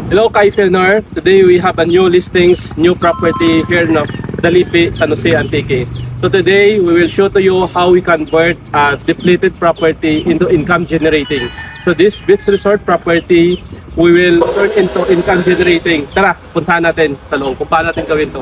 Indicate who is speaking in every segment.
Speaker 1: Hello, Kai Fenor. Today we have a new listings, new property here in Dalipi, San Jose, Antique. So today we will show to you how we convert a depleted property into income generating. So this beach resort property, we will turn into income generating. Tara, puntahan natin sa loob kung paano natin gawin to.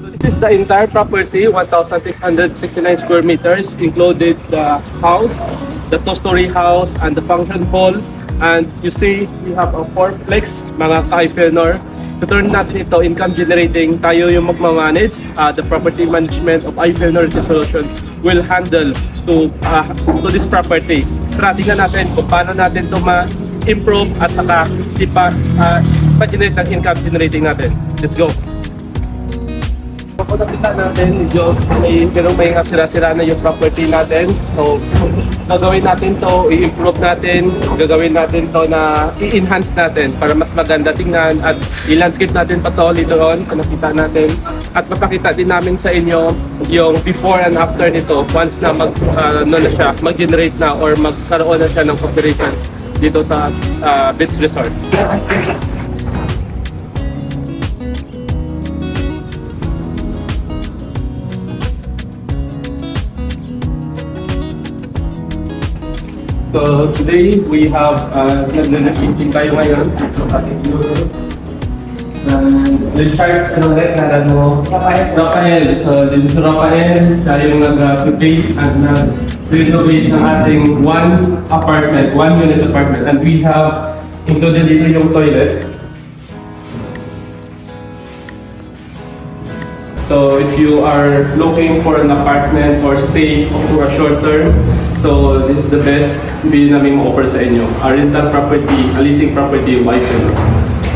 Speaker 1: So this is the entire property, 1,669 square meters, included the house, the two-story house, and the function hall. And you see, we have a fourplex, mga Kai Fenor. To turn natin ito income generating, tayo yung magmamanage. The property management of iFenor Solutions will handle to this property. Tara, tingnan natin kung paano natin ito ma-improve at saka ipa-generate ng income generating natin. Let's go! Kung nakita natin, may sira-sira na yung property natin. So, gagawin natin to, i-improve natin, gagawin natin to na i-enhance natin para mas maganda tingnan at i-landscape natin pa to later on kung nakita natin. At mapakita din namin sa inyo yung before and after nito once na mag-generate na or magkaroon na siya ng operations dito sa beach resort. So today we have nag-meeting tayo ngayon sa ating unit. Richard, ano ulit na mo? Rafael. So this is Rafael. Siya yung nag-prepare at nag-renovate ng ating one unit apartment. And we have included dito yung toilet. So if you are looking for an apartment or stay for a short term, so this is the best bin namin ma-offer sa inyo. A rental property, a leasing property, iFenor.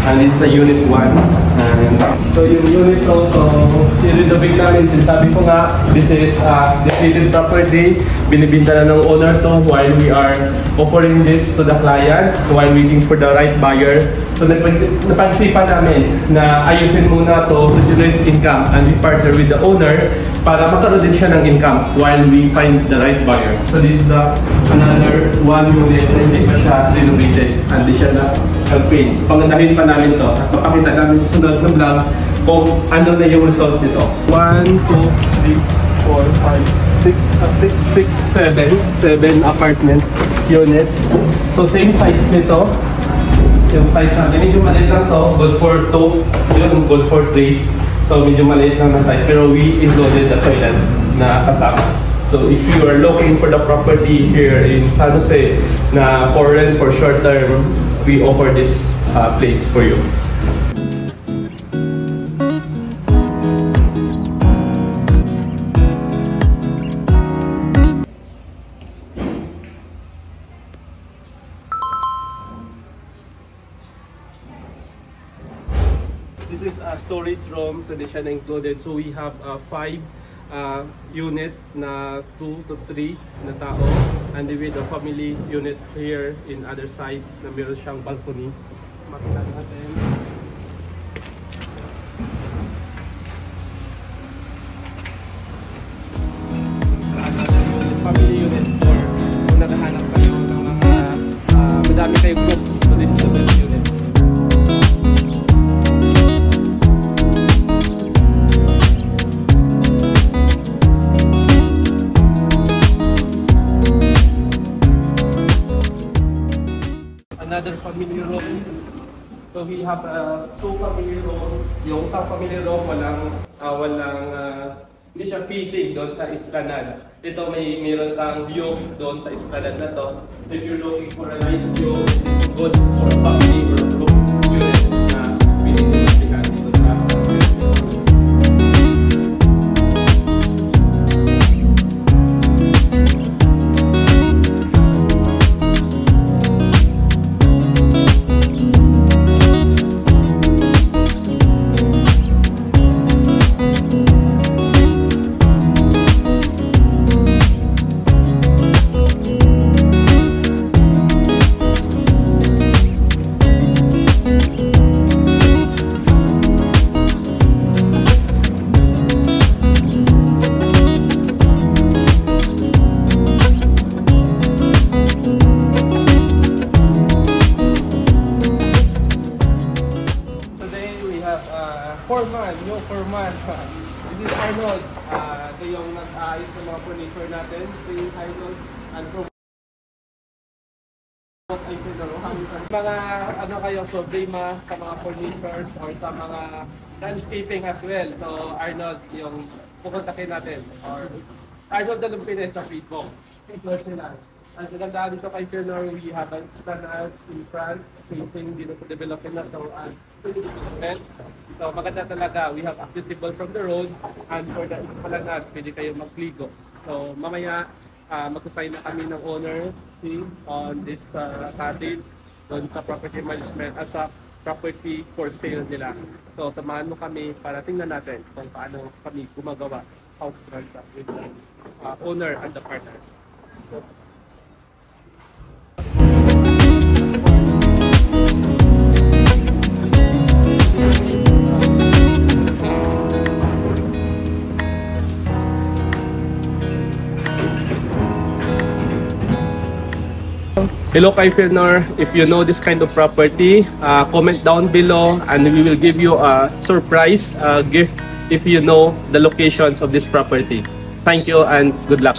Speaker 1: And it's a unit 1. And so yung unit also, i-renovate namin. Sabi ko nga, this is a depleted property. Binibinta na ng owner to while we are offering this to the client, while waiting for the right buyer. So napag-isipan namin na ayusin muna to generate income and we partner with the owner para magkaroon din siya ng income while we find the right buyer. So this is another one unit na hindi pa siya renovated, hindi siya na-paint. So pangandahin pa namin to at mapakita namin sa sunod na vlog kung ano na yung result nito. 1, 2, 3, 4, 5, 7 apartment units. So same size nito. Yung size natin, medyo maliit lang to, good for 2, yun, good for 3. So medyo maliit lang na size, pero we included the toilet na kasama. So if you are looking for the property here in San Jose na for rent for short term, we offer this place for you. This is a storage room, so di siya na included. So we have 5 unit na 2 to 3 na tao, and with a family unit here in other side na meron siyang balcony. Makita natin. Family unit or kung naghahanap kayo ng mga madami kayong group, so this is the best unit. Another family room. So we have 2 family room. Yung isang family room hindi siya facing doon sa esplanade. Ito mayroon kang view doon sa esplanade na to. If you're looking for a nice view, this is good for a family or a group unit na pwede nyo natin dito sa
Speaker 2: foreman, yung foreman. This is Arnold. Ito yung nag-aayos ng mga furniture natin. Ito yung title and promote ay mga ano kayo problema sa mga furnitures or sa mga landscaping as well. So Arnold yung pupuntakin natin or Arnold Dalumpines sa Facebook. Ang magandaan dito kay Fernor, we have a canal in front facing dito sa development na development. So maganda talaga, we have accessible from the road and for the Esplanade, pwede kayo magligo. So mamaya mag-sign na kami ng owner on this cottage doon sa property management at sa property for sale nila. So samahan mo kami para tingnan natin kung paano kami gumagawa house transact with the owner and the partner. So, hello kay Fernor, if you know this kind of property, comment down below and we will give you a surprise gift if you know the locations of this property. Thank you and good luck.